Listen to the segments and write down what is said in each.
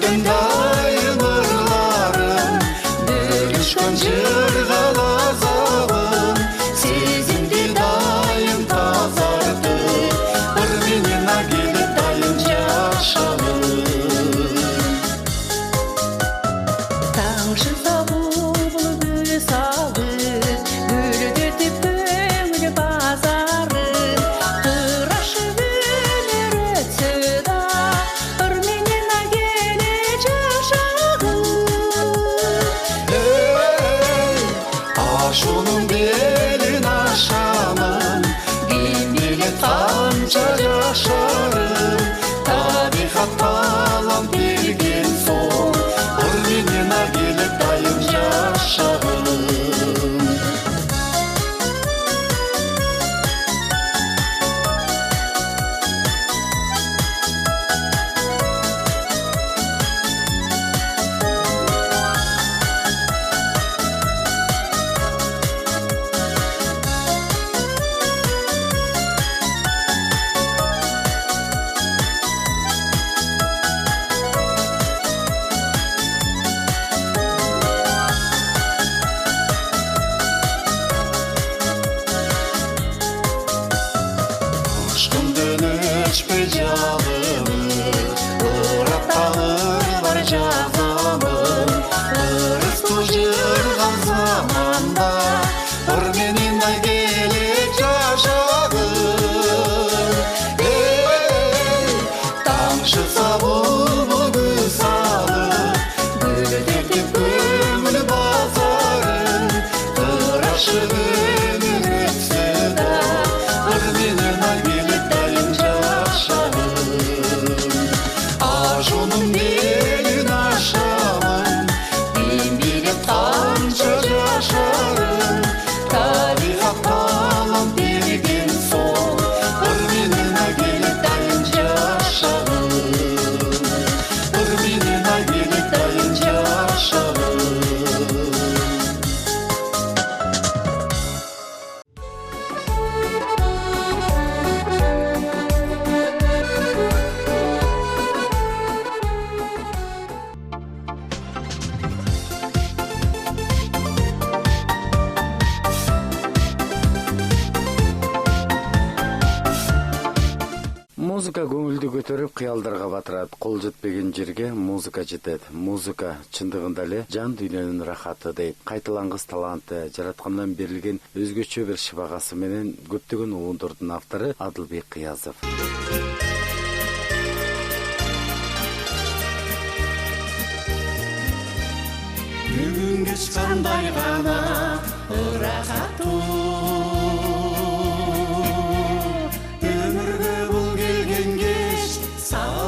Көңілдің дайын ырларын, бөлішкен жырғал азабын, сезімді дайын тазарды, ырменен агелі дайын жашалын. Таңшы сабулы гүл салып, гүлдетіп көңіл базарын, қырашы өнер өтсе да, ырменен агелі жашағын. Ашуның белін ашамын, кимелі қанша жашарым, табиғат талант берген соң, ырменен агелі дайын жашағын. Aşkımdan öçme canımı, ırap kalırlar cazamın, ırıstı jırgan zamanda, ırmenin ageli жашағын. Тамшы сабулы гүл салып, гүлдетіп көңіл базарын, қырашы өнер өтсе да, ырменен агелі дайын жашағын. Ашуның белін ашамын, еңбек қанша жашарым, табиғат талант берген соң, ырменен агелі дайын жашағын. Ырменен агелі дайын жашағын. Музыка көңілді көтеріп, қиялдарға батырады. Қол жетпеген жерге музыка жетеді. Музыка чындығында эле жан дүйнөнүн рахаты дейт. Кайталангыс таланты, жараткандан берилген өзгөчө бир шыбагасы менен көптөгөн угундардын автору Адылбек Кыязов. Бүгүн кеч кандай гана ырахаттуу, өмүргө бул келген кеч салтанаттуу,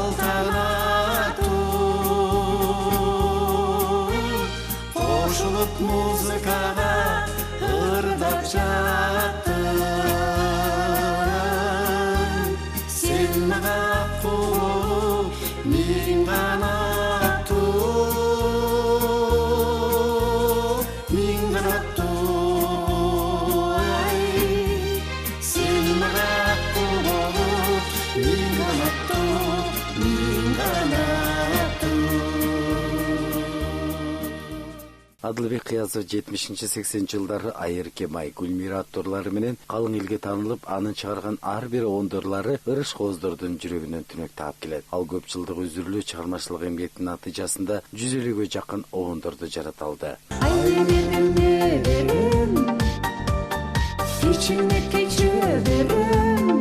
кошулуп музыкага ырдап жаттым, сен мага кул мен канаттуу, мен канаттуу, сен мага кул мен канаттуу, мен канаттуу. Адылбек Кыязов 70-80 жылдары Айырке Май, Гүлмира аттарлары менен калың элге таанылып, анын чыгарган ар бир оондорлары ырыш кооздордун жүрөгүнөн түнөк таап келет. Ал көп жылдык үзүрлүү чыгармачылык эмгектин натыйжасында 150ге жакын оондорду жарата алды. İçine geçiyorum,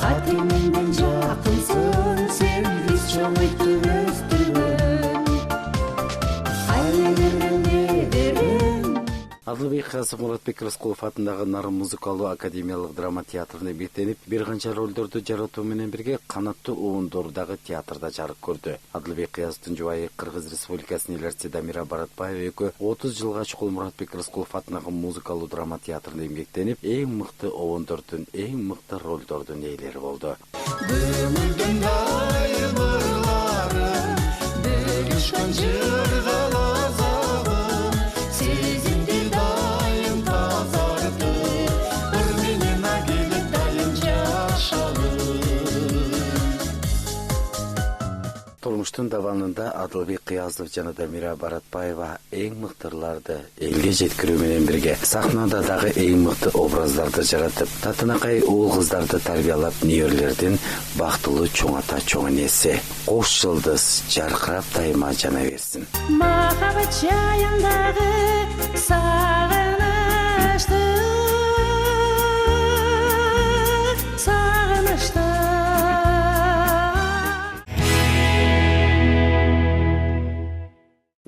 Adem'inden yakınsın, sevgisi çok üstüne. Ailelerim ederim. Адылбек Кыязов Муратбек Рыскулов атындагы Нарын музыкалуу академиялык драма театрында эмгектенип, бир канча ролдорду жаратуу менен бирге канаттуу угундордагы театрда жарык көрдү. Адылбек Кыязовдун жубайы Кыргыз Республикасынын элчиси Дамира Баратбаева экөө 30 жылга чукул Муратбек Рыскулов атындагы музыкалуу драма театрында эмгектенип, эң мыкты оондордун, эң мыкты ролдордун ээлери болду. Көңүлдүн дайын ырларын, бөлүшкөн жыргал азабын, сезимди дайым тазарды, ырменен агеле дайым жашагын. Турмушта Концерттин давамында Адылбек Кыязов жана Дамира Баратбаева эң мыктыларды элге жеткирүү менен бирге сахнада дагы эң мыкты образдарды жаратып, татынакай уул кыздарды тарбиялап, неберелердин бактылуу чоң ата чоң энеси. Кош жылдыз жаркырап дайыма жана берсин. Махаббат жайындагы сагынычты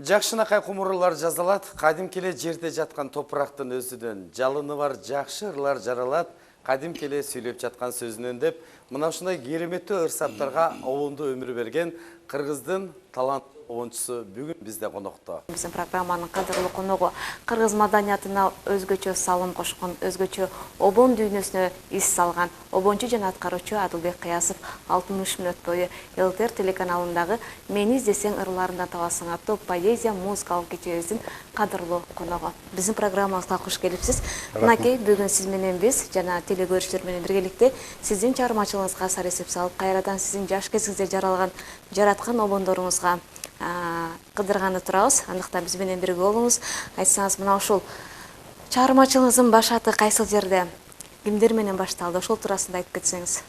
Жакшынакай кумурлар жазалат, кадимкеле жерде жаткан топурактын өзүдөн, жалыны бар жакшы ырлар жаралат, кадимкеле сүйлөп жаткан сөзүнөн деп, мына ушундай кереметтүү ырсаптарга обондуу өмүр берген кыргыздын талант обончусу бүгүн бизде конокто. Биздин программанын кадырлуу коногу кыргыз маданиятына өзгөчө салым кошкон, өзгөчө обон дүйнөсүнө из салган обончу жана аткаруучу Адылбек Кыязов 60 мүнөт бою ЛТР телеканалындагы Мени издесең ырларында табасың аттуу поэзия музыкалык кечебиздин кадырлуу коногу. Биздин программабызга кош келипсиз. Мынакей бүгүн сиз менен биз жана телекөрүүчүлөр менен биргеликте сиздин чыгармачылыгыңызга сар эсеп салып, кайрадан сиздин жаш кезиңизде жараткан обондоруңузга кыдырганы турабыз. Андыктан биз менен бирге болуңуз. Айтсаңыз, мына ушул чыгармачылыгыңыздын башаты кайсыл жерде, кимдер менен башталды? Ошол туурасында айтып кетсеңиз.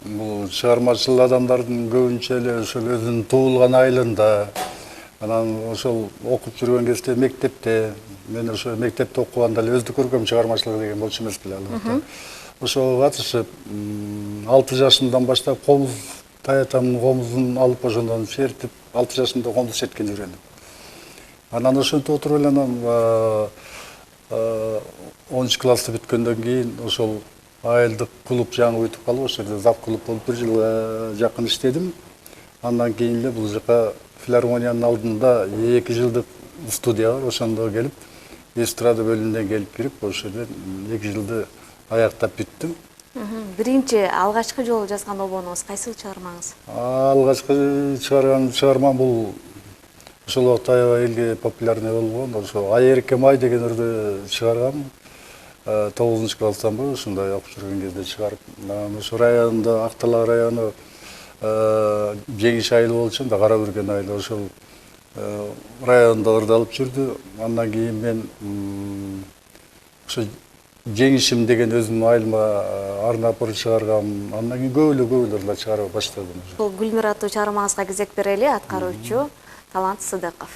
Бул чыгармачыл адамдардын көбүнчө эле ошол өзүнүн туулган айылында, анан ошол окуп жүргөн кезде мектепте, мен ошо мектепте окуганда эле өздүк көркөм чыгармачылык деген болчу эмес беле албетте. Ошого катышып, 6 жашымдан баштап комуз таятамдын комузун алып ошондон чертип, 6 жашымда комуз черткен үйрөндүм. Анан ошентип отуруп эле анан 10 классты бүткөндөн кийин ошол айылдык клуб жаңы бүтүп калып, ошол жерде зав клуб болуп 1 жылга жакын иштедим. Андан кийин эле бул жака филармониянын алдында 2 жылдык студия бар, ошондо келип, эстрада бөлүмүнөн келип кирип, ошол жерде 2 жылды аяктап бүттүм. Биринчи алгачкы жолу жазган обонуңуз кайсыл чыгармаңыз? Алгачкы чыгармам бул ошол убакта аябай элге популярный болгон, ошо Айеркем ай деген ырды чыгаргам. 9 класстан бери ушундай окуп жүргөн кезде чыгарып, ошо районунда Актала району Жеңиш айылы болчу да, Кара Бүрген айылы, ошол районунда ырды алып жүрдү. Андан кийин мен ошо Жеңишим деген өзүмдүн айылыма арнап ыр чыгаргам. Андан кийин көп эле ырлар чыгара баштадым. Бул Гүлмир аттуу чыгармаңызга кезек берели, аткаруучу Талант Сыдыков.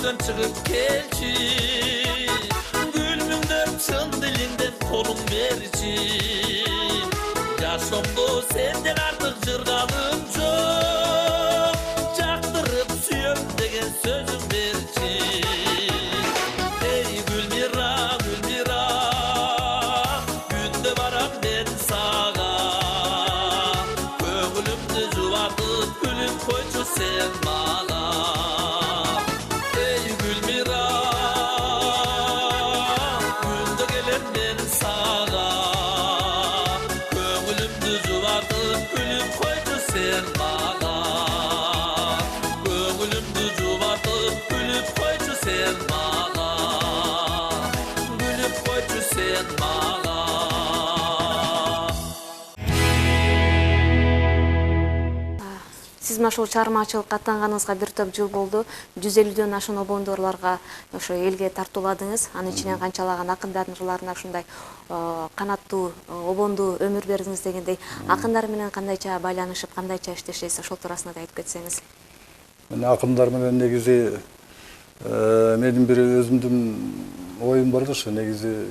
Gözümden çıkıp kelçi Gülmünden çın dilinden kolum verici Yaşamda senden artık jırgalım çok Çaktırıp süyüm degen sözüm verici Ey Gülmira, Gülmira Günde varam ben sağa Köngülümdü juvartıp gülüp koyçu sen bana Ey Gülmira Günde gelen ben sağa Köngülümdü juvartıp gülüp koyçu sen bana Köngülümdü juvartıp gülüp koyçu sen bana Gülüp koyçu sen bana Сиз мына ушул чыгармачылыкка аттанганыңызга бир топ жыл болду. 150дөн ашуун обондорлорго ошо элге тартууладыңыз. Анын ичинен канчалаган акындардын жырларына ушундай канаттуу, обондуу өмүр бердиңиз дегендей. Акындар менен кандайча байланышып, кандайча иштешесиз, ошол туурасында да айтып кетсеңиз. Мына акындар менен негизи менин бир өзүмдүн оюм бар да, ошо негизи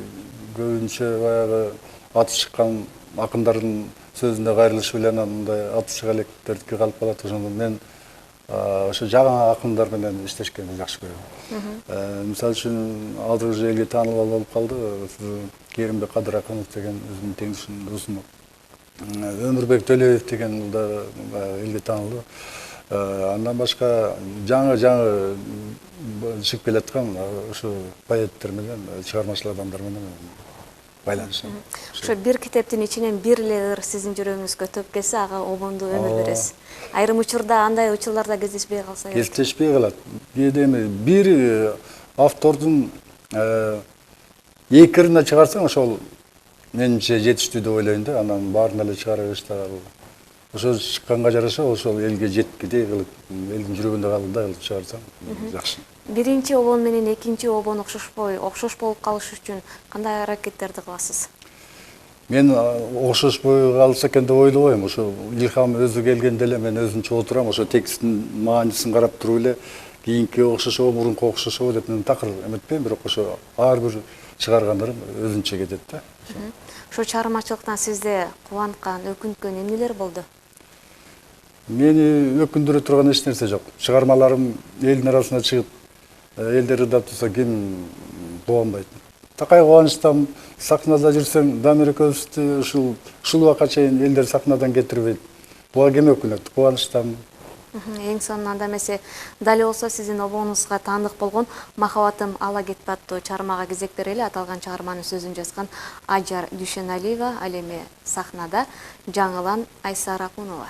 көбүнчө баягы аты чыккан акындардын сөзүндө кайрылыш менен мындай атчык электердики калып калат. Ошондон мен ошо жаңы акындар менен иштешкенди жакшы көрөм. Мисалы үчүн азыр уже элге таанылуу болуп калды. Керимбек Кадыр Акынов деген өзүмдүн теңдишим досум. Өмүрбек Төлөев деген да элге таанылуу. Андан башка жаңы чыгып келаткан ошо поэттер менен, чыгармачыл адамдар менен байланышам. Ошо бир китептин ичинен бир эле ыр сиздин жүрөгүңүзгө төп келсе, ага обондуу өмүр бересиз. Айрым учурда андай учурларда кездешпей калса керек. Кездешпей калат. Кээде бир автордун эки ырына чыгарсаң, ошол менимче жетиштүү деп ойлойм да. Анан баарын эле чыгара беришти. Ошо чыкканга жараша ошол элге жеткидей кылып, элдин жүрөгүндө калгандай кылып чыгарсаң жакшы. Биринчи обон менен экинчи обон окшош болуп калыш үчүн кандай аракеттерди кыласыз? Мен окшошпой калса экен деп ойлобойм. Ошо илхам өзү келгенде эле мен өзүнчө отурам, ошо тексттин мааниsin карап туруп эле кийинки окшошобу, мурунку окшошобу деп мен такыр эметпейм, бирок ошо ар бир чыгаргандарым өзүнчө кетет да. Ошо чыгармачылыктан сизде кубанткан, өкүнткөн эмнелер болду? Мени өкүндүрө турган эч нерсе жок. Чыгармаларым элдин арасына чыгып, элдер ырдап турса ким кубанбайт. Такай кубанычтан сахнада жүрсөң, Дамир экөөбүздү ушул убакка чейин элдер сахнадан кетирбейт. Буга ким өкүнөт? Кубанычтан. Эң сонунан анда эмесе, дал болсо сиздин обоңузга таандык болгон Махабатым ала кетпи аттуу чыгармага кезек берели. Аталган чыгарманын сөзүн жазган Ажар Дүйшеналиева, ал эми сахнада жаңылан Айса Ракунова.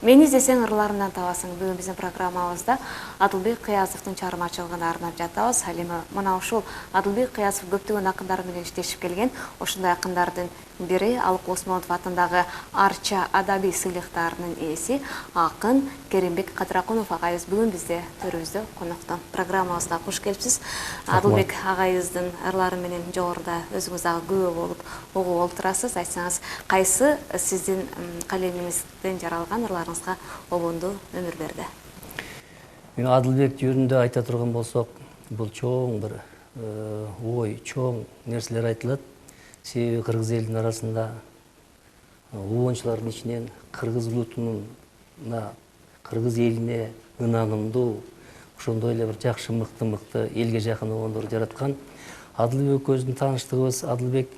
Мени издесең ырларымдан табасың. Бүгін біздің программабызда Адылбек Кыязовдун чыгармачылыгына арнап жатабыз. Ал эми мына ушул Адылбек Кыязов көптөгөн акындар менен иштешип келген. Ошондой акындардын бири Алык Осмонов атындагы Арча адабий сыйлыктарынын ээси акын Керимбек Кадыракунов агайыбыз бүгүн бизде төрүбүздө конокто. Программабызга куш келипсиз. Адылбек агайыбыздын ырлары менен жогоруда өзүңүз дагы күбө болуп угуп олтурасыз. Айтсаңыз, кайсы сиздин калемиңизден жаралган ырларыңызга обондуу өмүр берди? Мен Адылбек жөнүндө айта турган болсок, бул чоң бир ой, чоң нерселер айтылат. Себеби кыргыз элинин арасында обончулардын ичинен кыргыз улутуна, кыргыз элине ынанымдуу, ошондой эле бир жакшы мыкты элге жакын обондор жараткан. Адылбек өзүнүн тааныштыгыбыз, Адылбек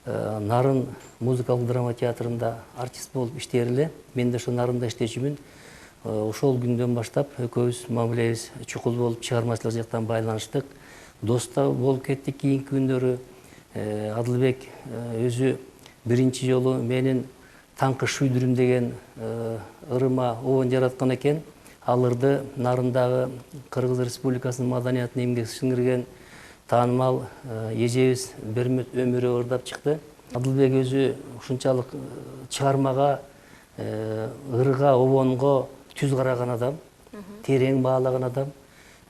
Нарын музыкалык драма театрында артист болуп иштер эле. Мен да ошо Нарында иштечүмүн. Ошол күндөн баштап экөөбүз мамилебиз чукул болуп чыгармачылык жактан байланыштык. Доста болуп кеттик. Кийинки күндөрү Адылбек өзү биринчи жолу менин Таңкы шүйдүрүм деген ырыма обон жараткан экен. Ал ырды Нарындагы Кыргыз Республикасынын маданиятына эмгек сиңирген таанымал эжебиз Бермет Өмүрө ырдап чыкты. Адылбек өзү ушунчалык чыгармага, ырга, обонго түз караган адам, терең баалаган адам.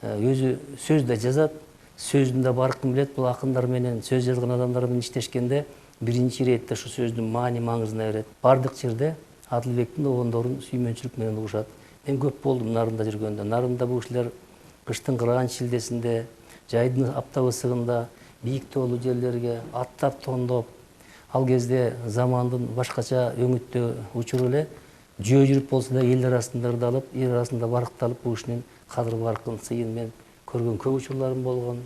Өзү сөз да жазат, сөздүн да баркын билет. Бул акындар менен, сөз жазган адамдар менен иштешкенде биринчи иретте ушу сөздүн маани маңызына берет. Бардык жерде Адылбектин обондорун сүймөнчүлүк менен угушат. Мен көп болдум Нарында жүргөндө. Нарында бул кишилер кыштын кырган шилдесинде, жайдын аптап ысыгында бийик тоолуу жерлерге аттап тондоп, ал кезде замандын башкача өңүттө учуру эле жөө жүрүп болсо да эл арасында ырдалып, эл арасында баркталып бул кишинин кадыр баркын, сыйын мен көргөн көп учурларым болгон.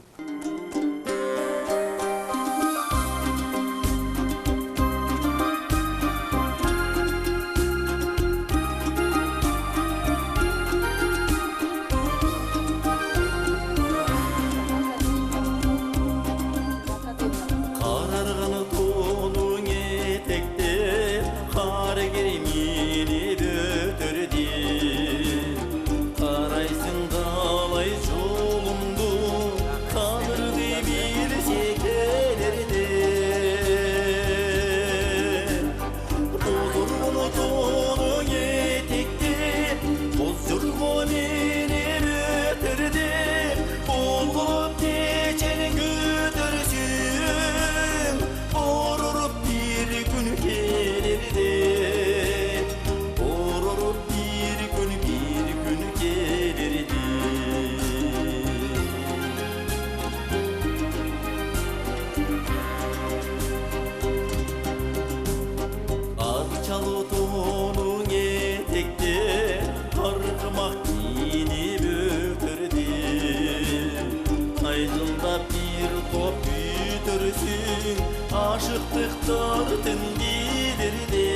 Aşıklıkların bilirdi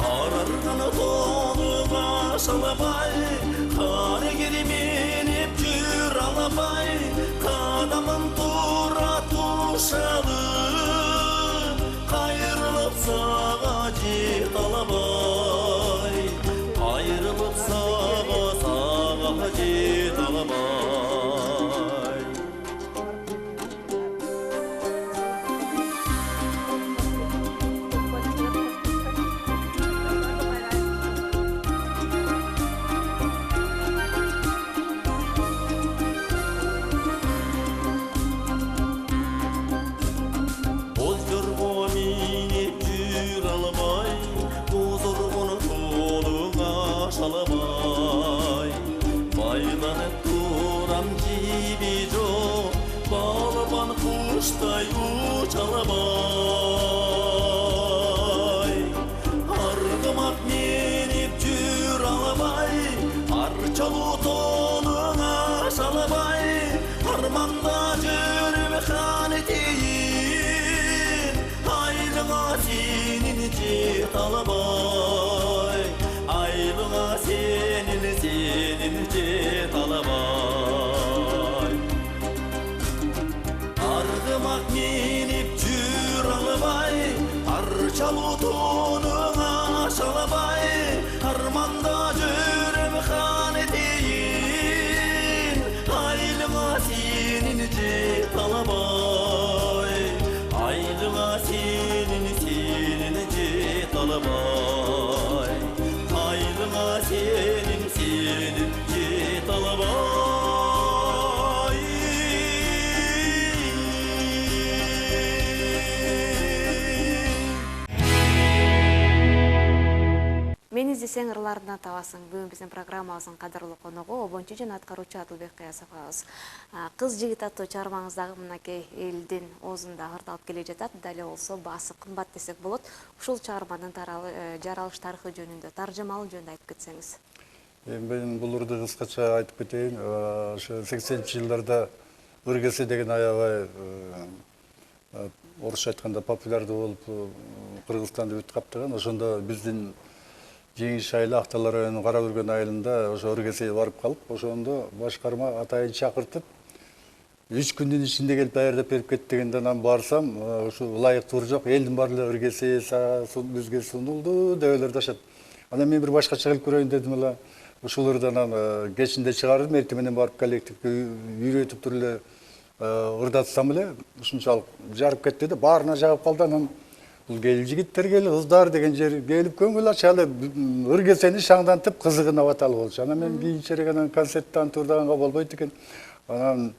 Karargana tonuğa şalabay Kar geriminip jür alabay Kadamın tura tuşalı Kayrılıp sağa jit alabay Ayrılıp sağa jit alabay Kuştay uçalabay Argımak menip jür alabay Arçalı tonuna şalabay Armanda jürüp haneteyin Aylığa senin jet alabay Aylığa senin jet alabay Argımak menip jür alabay Arçalı tonuna талабай арманда жүрем хан етейін айлыңа сенін же талабай айлыңа сенін же талабай айлыңа сенін же талабай Мени издесең ырларынан табасың. Бүгүн биздин программабыздын кадырлуу коногу обончу жана аткаруучу Адылбек Кыясов агабыз. Кыз жигит аттуу чыгармаңыздагы мынакей элдин оозунда ырдалып келе жатат. Дале болсо баасы кымбат десек болот. Ушул чыгарманын жаралыш тарыхы жөнүндө, таржымалуу жөнүндө айтып кетсеңиз. Мен бул ырды кыскача айтып кетейин. Ошо 80-жылдарда ыргесе деген аябай орусча айтканда популярдуу болуп Кыргызстанды бүт каптаган. Ошондо биздин Жеңиш айылы Акталар районунун Кара Бүргөн айылында ошо ыргесеге барып калып, ошондо башкарма атайын чакыртып 3 күндүн ичинде келип даярдап берип кет дегенде анан барсам, ушу ылайыктуу жок, элдин баары эле ыргесе бизге сунулду деп эле ырдашат. Анан мен бир башкача кылып көрөйүн дедим эле. Ушул ырды анан кечинде чыгарып, эртең менен барып коллективге үйрөтүп туруп эле ырдатсам эле ушунчалык жарып кетти да, баарына жагып калды. Анан бул кел жигиттер кел кыздар деген жер келип көңүл ачалы ыргесени шаңдантып кызыгына баталы болчу. Анан мен кийинчерээк анан концерттен турдаганга болбойт экен. Анан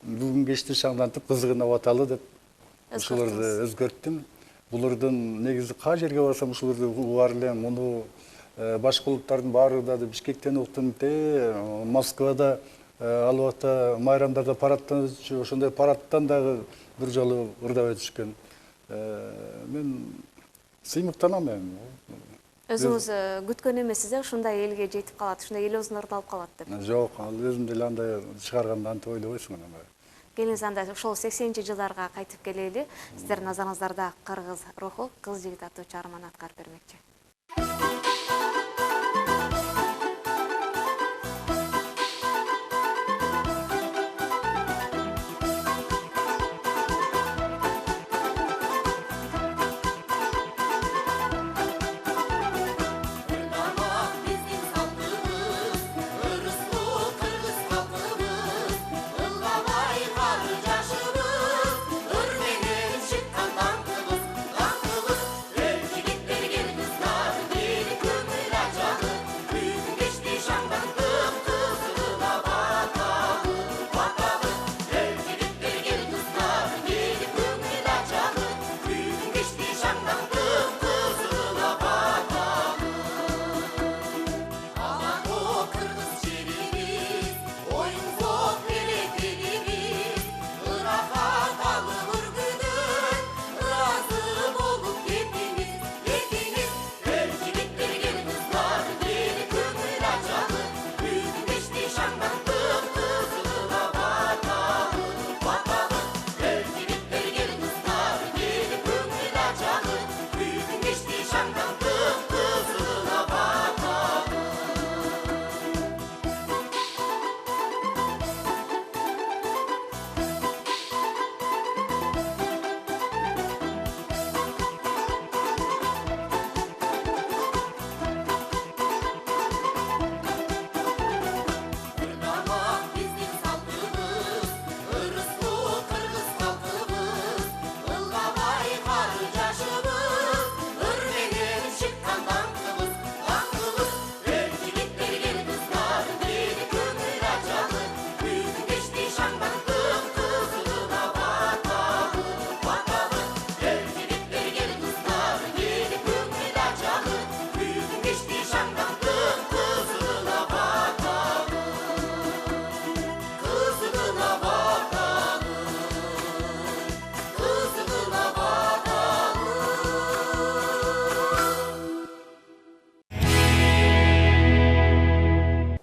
бүгүн кечти шаңдантып кызыгына баталы деп ушуларды өзгөрттүм. Булардын негизи кай жерге барсам ушуларды угар элем. Муну башка улуттардын баары да Бишкектен уктум, Москвада ал убакта майрамдарда парадтан өтчү, ошондой парадтан дагы бир жолу ырдап өтүшкөн. Мен сыймыктанам эми. Өзүңүз күткөн эмессиз, ушундай элге жетип калат, ушундай эл оозунда ырдалып калат деп. Жок, ал өзүм деле андай чыгарганда антип ойлобойсуң анан. Келиңиз анда ошол 80-жылдарга кайтып келели. Сиздердин назарыңыздарда кыргыз руху кыз жигит аттуу чыгарманы аткарып бермекчи.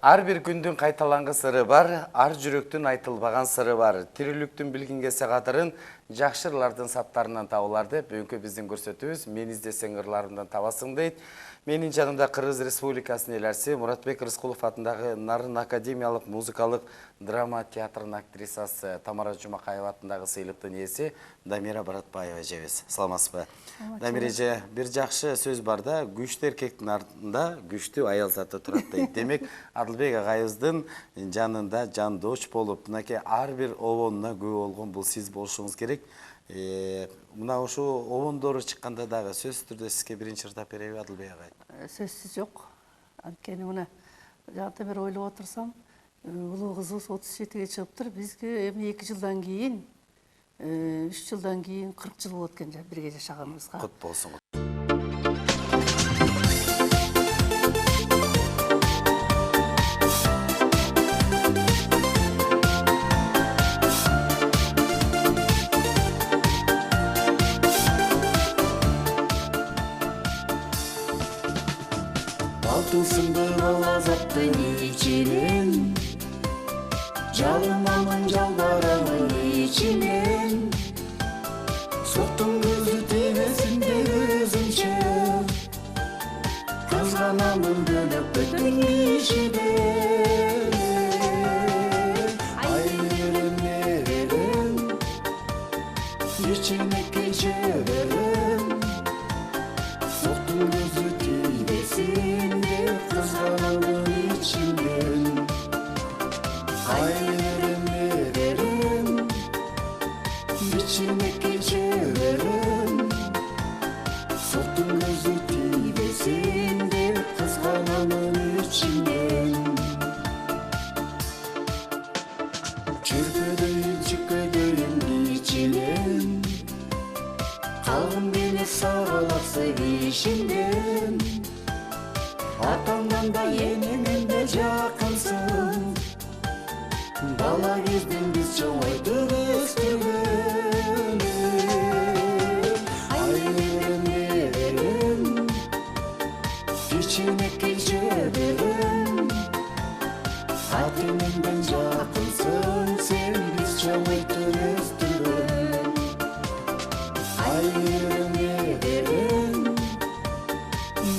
Ар бир күндүн кайталангы сыры бар, ар жүрөктүн айтылбаган сыры бар. Тирүүлүктүн билгинге кадырын жакшы ырлардын саптарынан табылар деп бүгүнкү биздин көрсөтүүбүз мен издесең ырларымдан табасың дейт. Менин жанымда Кыргыз Республикасынын элчиси Муратбек Рыскулов атындагы Нарын академиялык музыкалык драма театрынын актрисасы Тамара Жумакаева атындагы сыйлыктын ээси Дамира Баратбаева эжебиз. Саламатсызбы? Дамира эже, бир жакшы сөз бар да, күчтүү эркектин артында күчтүү аял заты турат дейт. Демек, Адылбек агайыбыздын жанында жандош болуп, мынакей ар бир обонуна күбө болгон бул сиз болушуңуз керек. Мына ошо обондору чыкканда дагы сөзсүз түрдө сизге биринчи ырдап береби Адылбек агай? Сөзсүз жок. Анткени мына жакта бир ойлоп отурсам, улуу кызыбыз 37-ге чыгыптыр. Бизге эми 2 жылдан кийин, 3 жылдан кийин 40 жыл болот экен бирге жашаганыбызга. Кут болсун. Алтынсынды балазаттың içinden Жалынамын жалбараңын içinden Соқтың көзі тегесінде өзінше Қызғанамын бөліп бөтін ішіден Айырым ерім Ешіне кешерім Соқтың көзі тегесінде Қызғанамын içinden Ayırım ederim İçine geçerim Soktun gözü tibesinde Kızganamın içinden Çırpıdayım çıkıdayım içinden Kalbim beni sarılak sevişinden Atamdan da yeniden de yakınsın Bala gezdim biz çoğaydık üstüne Ayırım yerim İçine geçerim Hatimimden yakınsın Sen biz çoğaydık üstüne Ayırım yerim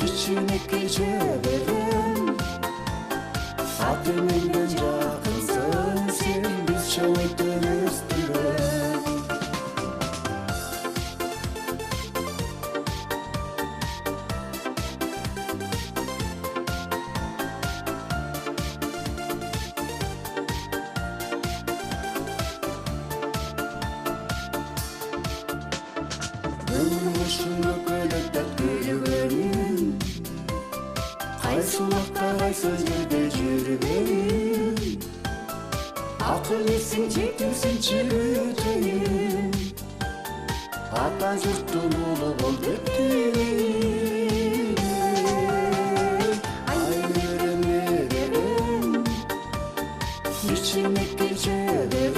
İçine geçerim Hatimimden yakınsın Sen biz çoğaydık üstüne Ömür boşuna köledet gülüverim Kaysı vakta kaysı yerde yürüverim Akıl etsin çekilsin çürüteyim Ata yurttun ulu bol döktüreyim Ayırım ederim İçine geçerim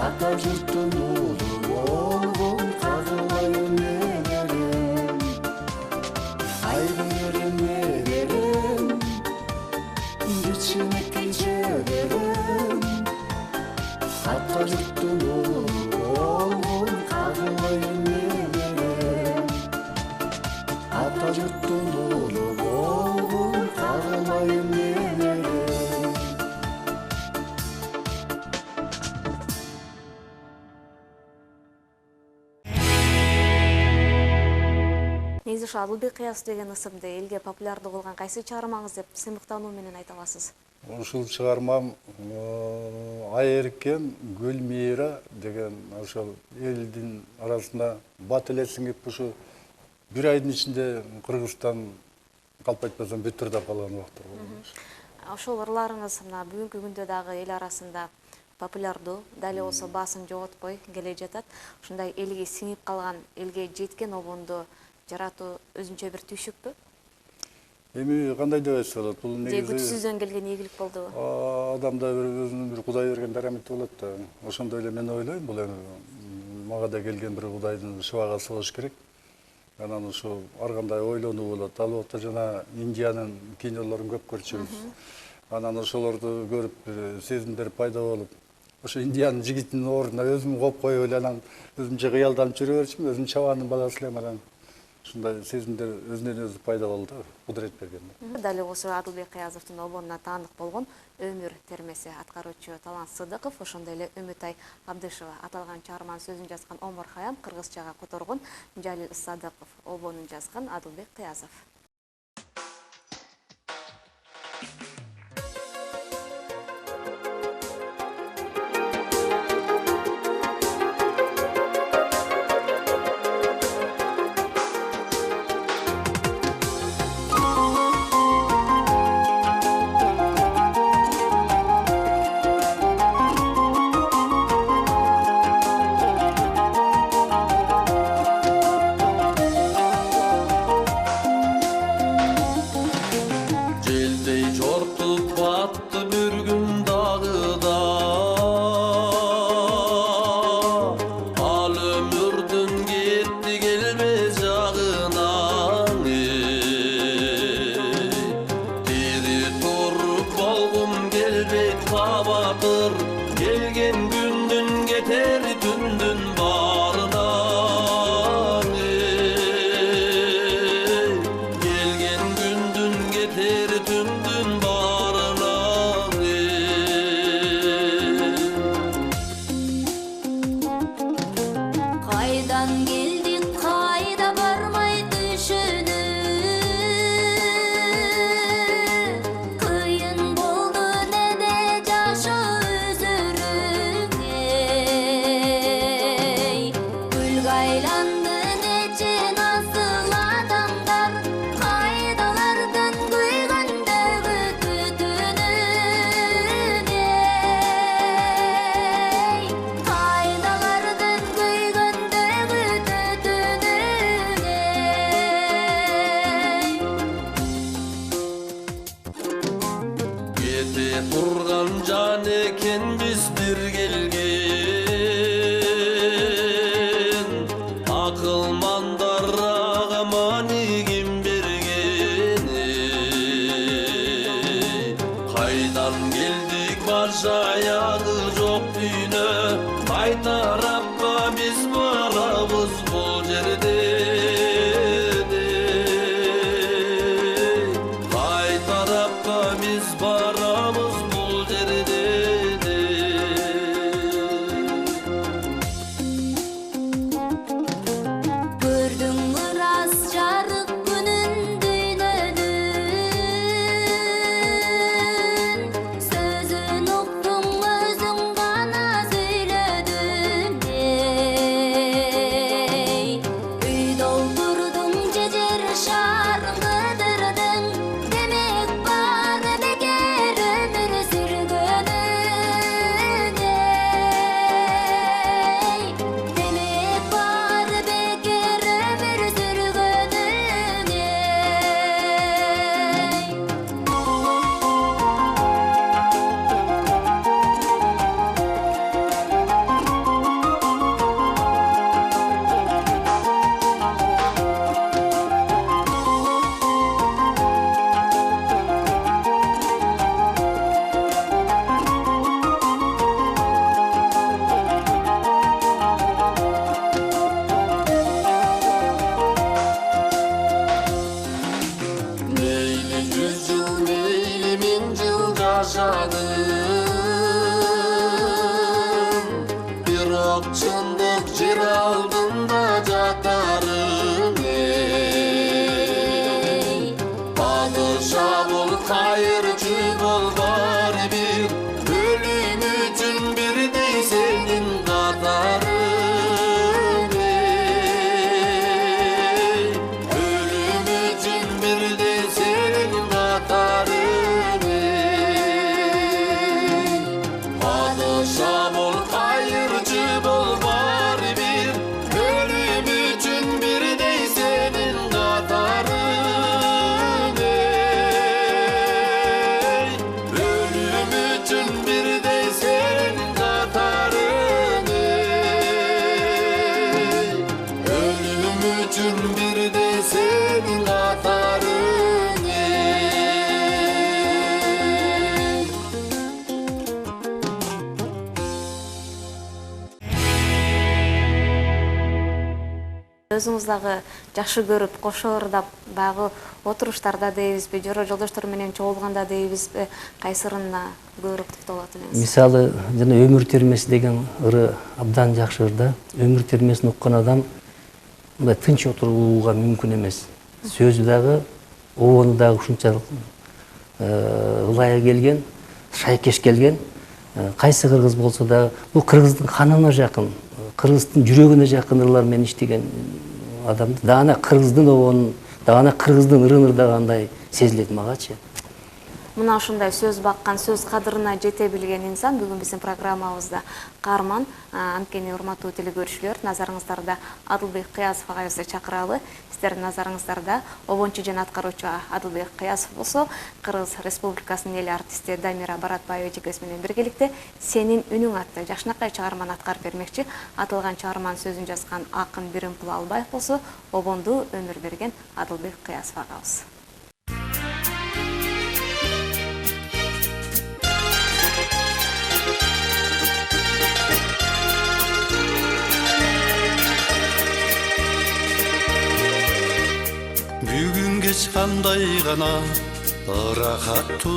Ata yurttun ulu bol bol Kazılayım ederim Ayırım ederim İçine geçerim Hatta yurttun oğlum Kazılayım ederim Hatta yurttun oğlum Kazılayım ederim Негизи ушу Адылбек кыясы деген ысымды элге популярдуу кылган кайсы чыгармаңыз деп сыймыктануу менен айта аласыз? Ушул чыгармам Ай эркен гүл мейра деген ошол элдин арасында бат элесиң деп ушу бир айдын ичинде Кыргызстан калп айтпасам бүт ырдап калган убактар болгон. Ошол ырларыңыз мына бүгүнкү күндө дагы эл арасында популярдуу, дали болсо баасын жоготпой келе жатат. Ушундай элге сиңип калган, элге жеткен обонду жаратуу өзүнчө бир түйшүкпү? Эми кандай деп айтса болот? Бул Же күчсүздөн келген ийгилик болдубу? Адамда өзүнүн бир Кудай берген дарамети болот да. Ошондой эле мен ойлойм, бул эми мага да келген бир Кудайдын шыбагасы болуш керек. Анан ушу ар кандай ойлонуу болот. Ал убакта жана Индиянын кинолорун көп көрчүбүз. Анан ошолорду көрүп сезимдер пайда болуп, ошо Индиянын жигитинин ордуна өзүм коюп коюп эле анан өзүмчө кыялданып жүрө берчүмүн. Өзүм чабандын баласы элем анан ушундай сезимдер өзүнөн өзү пайда болду да, кудурет берген да. Дали ошо Адылбек Кыязовдун обонуна таандык болгон Өмүр термеси аткаруучу Талант Сыдыков, ошондой эле Үмүтай Абдышева аталган чыгарманын сөзүн жазган Омар Хаям, кыргызчага которгон Жалил Садыков, обонун жазган Адылбек Кыязов. Желдей жортуп батты bir gün dağıda. Al ömürdün gitti gelmez jağına. Diri turup bolgum gelbek kabadır. Gelgen gündün geter tündün barına. Gelgen gündün geter tündün barına. Kaydan geldik, kayda varmay düşünün. Kıyın buldu ne de caşı üzürün. Gül gaylandı nece nasıl adamlar. Kaydalardan kıygandagı tütünün. Kaydalardan kıygandagı tütünün. Kete turgan can eken biz bir gelgen. Akıl mandara manigim bergen. Kaydan geldik baş ayağı yok düne. Kay tarafka biz varabız bu yerde. Kay tarafka biz varamız bu yerde. Gördüm ıras jarık günün düğününün. Sözün uqtum özün bana söyledin. Üy doldurdum cecer şarkıdırdın. Demek var beker ömür sürgünün. Demek var beker ömür sürgünün. Meyli 100 yıl meyli 1000 yıl yaşadım. Bir okçunduk jir aldında jatarım. Padişah bol hayırcı bol var bir. Ölüm üçün bir dey senin katarın. Ölüm üçün bir dey senin katarın. Padişah bol hayırcı bol var bir. Ölüm üçün bir dey senin katarın. Ölüm üçün bir dey senin katarın. Ölüm üçün bir dey senin katarın. өзүңүз дагы жакшы көрүп кошо ырдап баягы отуруштарда дейбизби, жолдоштор менен чогулганда дейбизби, кайсырына көбүрөөк токтолот элеңиз? Мисалы, жана өмүр термеси деген ыры абдан жакшы ырда. Өмүр термесин уккан адам мындай тынч отурууга мүмкүн эмес. Сөзү дагы, обону дагы ушунчалык ылайык келген, шайкеш келген. Кайсы кыргыз болсо да, бул кыргыздын канына жакын, кыргыздын жүрөгүнө жакын ырлар менен иштеген адамды даана кыргыздын обонун, даана кыргыздын ырын ырдагандай сезилет магачы. Мына ушундай сөз баккан, сөз кадырына жете билген инсан бүгүн биздин программабызда каарман. Анткени урматтуу телекөрүүчүлөр, назарыңыздарда Адылбек Кыязов агайыбызды чакыралы. Сиздердин назарыңыздарда обончу жана аткаруучу Адылбек Кыязов болсо, Кыргыз Республикасынын эл артисти Дамира Баратбаева эжекебиз менен биргеликте Сенин үнүң атты жакшынакай чыгарманы аткарып бермекчи. Атылган чыгарманын сөзүн жазган акын Биримпул Албаев болсо, обонду өмүр берген Адылбек Кыязов агабыз. Бүгүн кеч кандай гана ырахаттуу,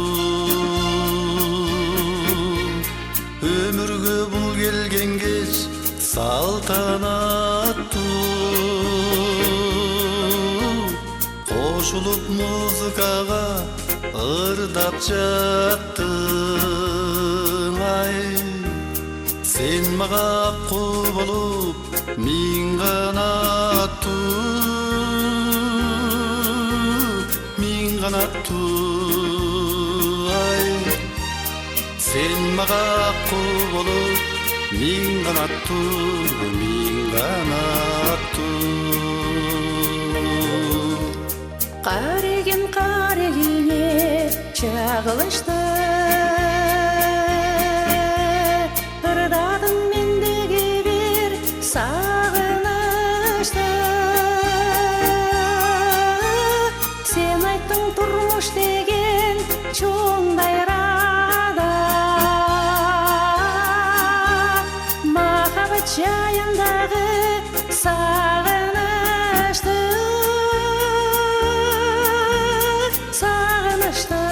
өмүргө бул келген кеч салтанаттуу, кошулуп музыкага ырдап жаттың ай, сен мага акку болуп миң канаттуу, ай, сен мага акку болуп миң канаттуу. Кареген карегине чагылышты, ырдадың мендеги бир сагынышты. Сен айттың турмуш деген чоң дайрада, махаббат жайындагы сагынышты, сагынышты,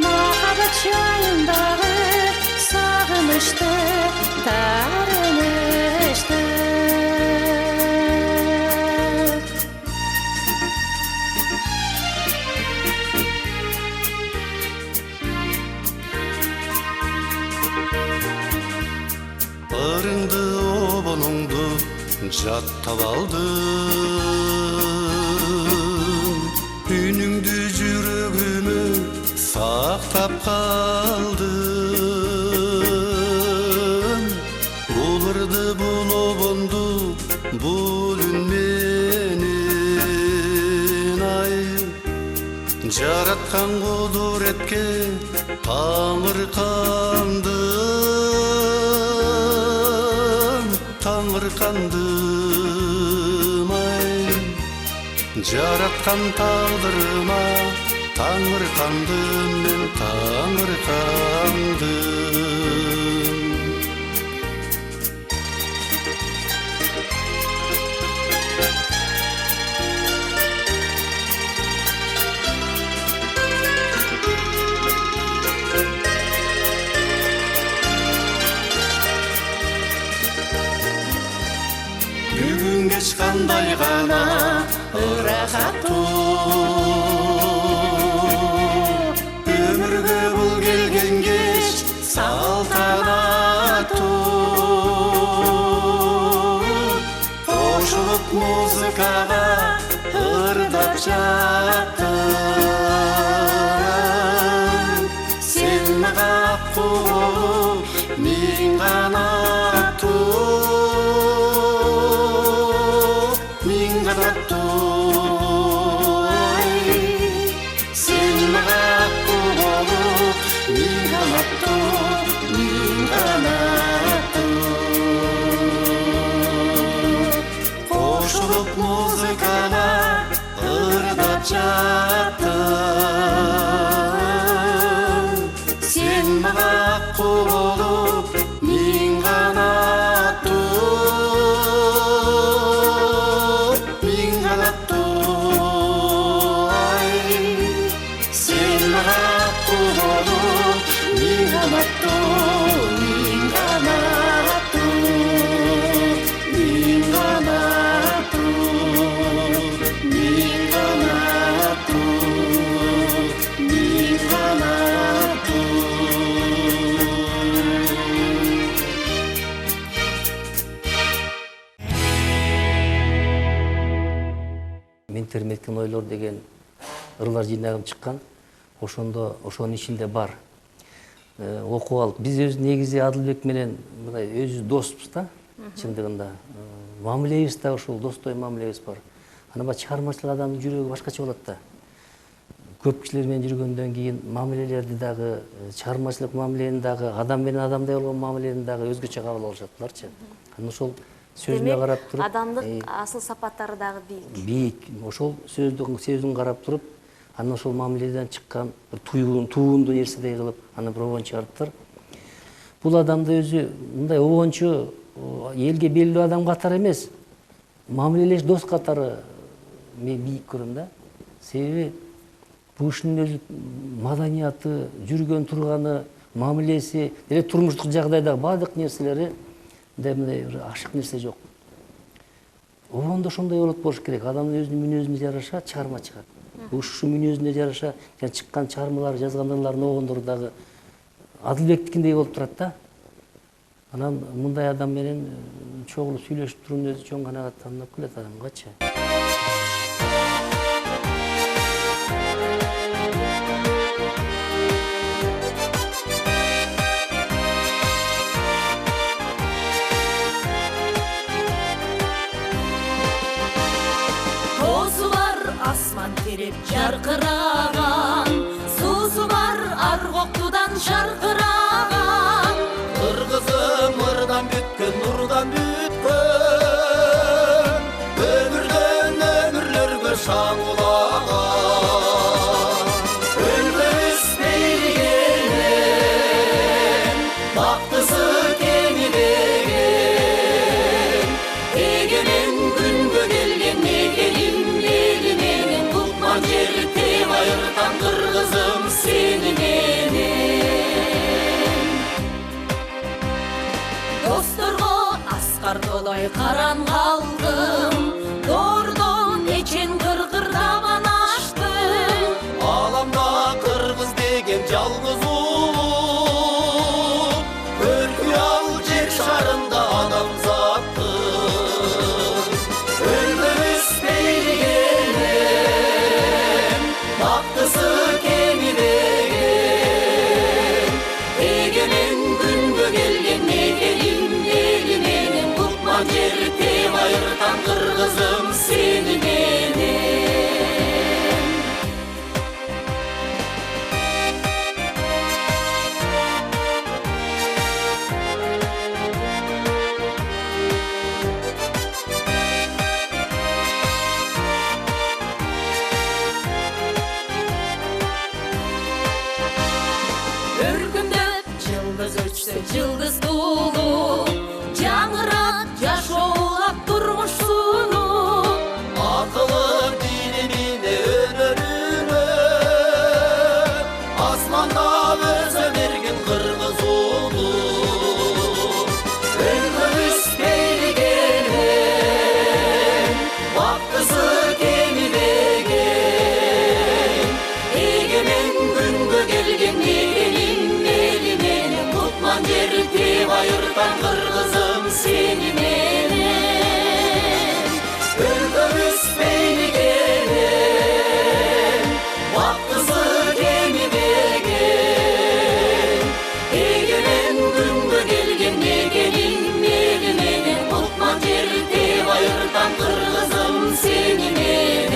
махаббат жайындагы сагынышты, тарынышты. Ырыңды обонуңду жаттап алдым, үнүңдү жүрөгүмө сактап калдым. Бул ырды, бул обонду, бул үн менен ай, жараткан кудуретке таңыркандым ай, жараткан тагдырыма таңыркандым, мен таңыркандым. Бүгүн кеч кандай гана ырахаттуу, өмүргө бул келген кеч салтанаттуу, кошулуп музыкага ырдап жаттың, сен мага акку болуп миң канаттуу, сен мага акку болуп миң канаттуу, кошулуп музыкага ырдап жаттың, сен мага акку болуп миң канаттуу. Мен терметкен ойлор деген ырлар жыйнагым чыккан. Ошонун ичинде бар. Окуп алып, биз өз негизи Адылбек менен мындай өзү доспуз да, чындыгында. Мамилебиз да ушул достой мамилебиз бар. Анан баягы чыгармачылык адамдын жүрөгү башкача болот да. Көп кишилер менен жүргөндөн кийин мамилелерди дагы, чыгармачылык мамилени дагы, адам менен адамдай болгон мамилени дагы өзгөчө кабыл алышаттыларчы. Анан ошол сөзүнө карап туруп, адамдык асыл сапаттары дагы бийик. Бийик. Ошол сөздүн карап туруп, анан ошол мамиледен чыккан бир туунду нерседей кылып, аны обон чыгарыптыр. Бул адамды өзү мындай обончу, элге белгилүү адам катары эмес, мамилелеш дос катары мен бийик көрөм да. Себеби бул кишинин өзү маданияты, жүргөн турганы, мамилеси, деле турмуштук жагдайдагы баардык нерселери мындай бир ашык нерсе жок. Обондо ошондой болуш керек. Адамдын өзүнүн мүнөзүнө жараша чыгарма чыгат. Ушу мүнөзүнө жараша чыккан чыгармалар, жазган ырларын окугондор дагы Адылбектикиндей болуп турат да. Анан мындай адам менен чогулуп сүйлөшүп туруунун өзү чоң канагаттанып келет адамгачы. Тоосу бар асман тереп жаркыраган, суусу бар аргоктудан шаркыраган. Кыргызым мырдан бүткөн, нурдан бүткөн, өмүрдөн өмүрлөргө шаң улаган. Өлбөс бейген, бактысы кемибеген, эгемен күнгө келген мекеним эли менен, тукман жер теп айыртам кыргызым сени менен. Досторго аскар толой каран калдым, доордон эчен кыркырдабан аштым. Аламда кыргыз деген жалгыз улут, көркү ал жер шарында адамзатты. Өлбөс бейген, бактысы кемибеген, эгемен күнгө келген мекеним эли менен, тукман жер теп айыртам кыргызым сени менен. Өркүндөп жылдыз өчсө жылдыз тулуп, жаңырат жашоолап турмуш сунуп. Акылы билимине өнөрүнө, асманда өзө берген кыргыз улут. Өлкөбүз бейген, бактысы кемибеген, эгемен күнгө келген мекеним эли менен, тукман жер теп айыртам кыргызым сени менен. Өлкөбүз бейген, бактысы кемибеген, эгемен күнгө келген мекеним эли менен, тукман жер теп айыртам кыргызым сени менен.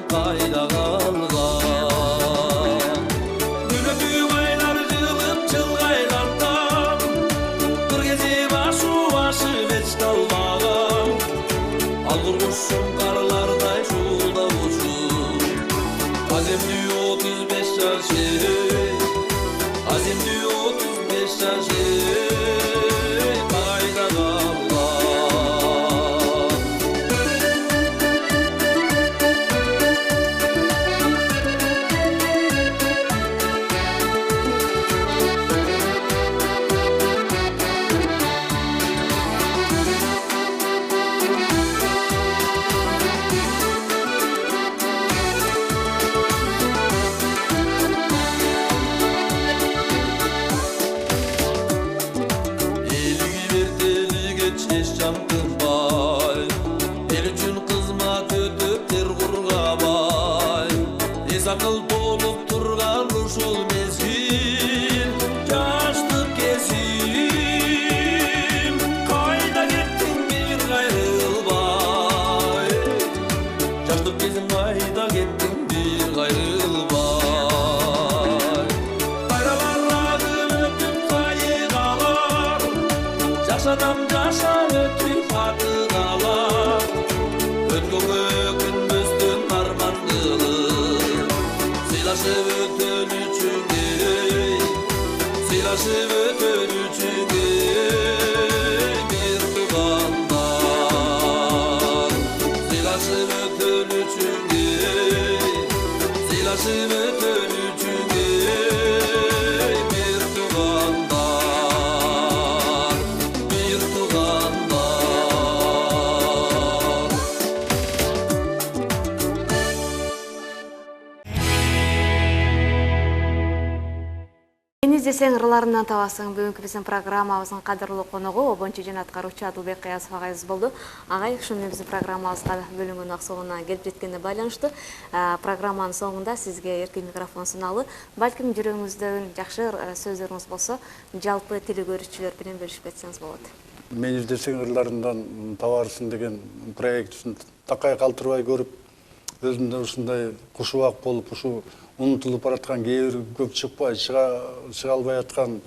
kayda kalgan. Gülütüğüm aylar cılıp çılgaylardan, bir gezi başı beç dalmagan. Al kurmuşum karlarday şulda uçup, azimli 35 yaşı, azimli 35 yaşı kayda kalgan. Sakıl bolup turgan uşul mezgil, yaşlık kesim. Kayda gittin bir gayrılbay, yaşlık kesim kayda gittin bir gayrılbay. Bayralarladım öptüm sayıgalar, yaşadam yaşa ötüm fatıgalar. Ötkümü günbüzdün armandılır, silaşıp ötün üçün gey, silaşıp ötün üçün gey, bir tuğandan. Silaşıp ötün üçün gey, silaşıp ötün üçün gey, bir tuğandan, bir tuğandan. Сен издесең ырларынан табасың. Бүгүнкү биздин программабыздын кадырлуу коногу обончу жана аткаруучу Адылбек Кыязов агайыбыз болду. Агай ушул менен биздин программабызга бөлүнгөн убакыт соңуна келип жеткенине байланыштуу программанын соңунда сизге эркин микрофон сунаалы. Балким жүрөгүңүздө жакшы сөздөрүңүз болсо, жалпы телекөрүүчүлөр менен бөлүшүп кетсеңиз болот. Мен издесең ырларынан табарсың деген проектісін такай калтырбай көрүп, өзүмдө ушундай кушубак болуп, ушу унутулуп бараткан кээ бир көп чыкпай, чыга албай аткан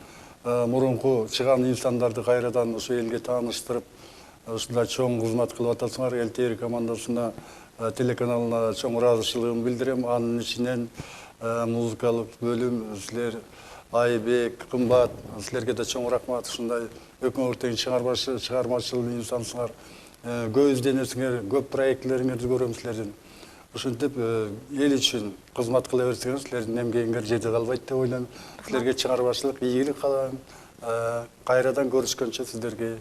мурунку чыган инсандарды кайрадан ушу элге тааныштырып, ушундай чоң кызмат кылып атасыңар. Эл ТВ командасына, телеканалына чоң ыраазычылыгымды билдирем. Анын ичинен музыкалык бөлүм, силер Айбек, Кымбат, силерге да чоң рахмат. Ушундай өкмөт тең чыгармачыл инсансыңар. Көп изденесиңер, көп проектлериңерди көрөм силердин. Ушинтип эл үчүн кызмат кыла берсеңер, силердин эмгегиңер жеде калбайт деп ойлойм. Силерге чыгармачылык, ийгилик каалайм. Кайрадан көрүшкөнчө сиздерге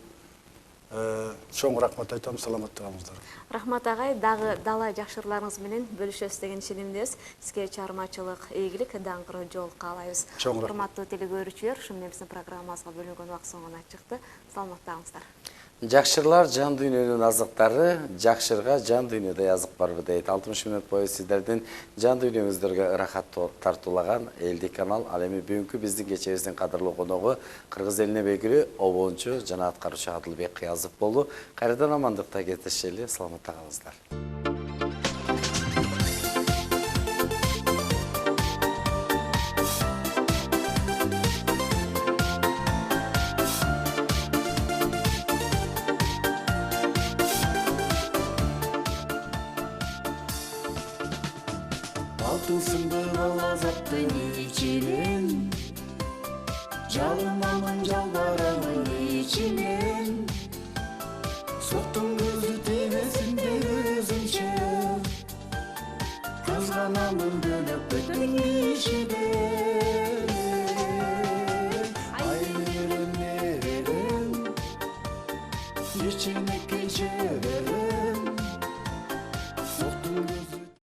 чоң рахмат айтам. Саламаттыгыңыздар. Рахмат агай, дагы дала жакшырларыңыз менен бөлүшөсүз деген ишенимдебиз. Сизге чыгармачылык, ийгилик, даңкыруу жол каалайбыз. Урматтуу телекөрүүчүлөр, ушу менен биздин программабызга бөлүнгөн убакыт соңуна чыкты. Саламаттыгыңыздар. Жакшырлар жан дүйнөнүн азыктары, жакшырга жан дүйнөдө азык барбы дейт. 60 мүнөт бою сиздердин жан дүйнөңүздөргө ырахат тартуулаган элдик канал. Ал эми бүгүнкү биздин кечебиздин кадырлуу коногу кыргыз элине белгилүү обончу жана аткаруучу Адылбек Кыязов болду. Кайрадан амандыкта кетишели, саламатта калыңыздар. Алтын сынды балазаттын ичинен, жалынамын жалбараңын ичинен. Соктун көзү тийбесин деп өзүмчө, кызганамын бөлөкпөттүн ишиден. Айрым нерем, ичинекке жеберем.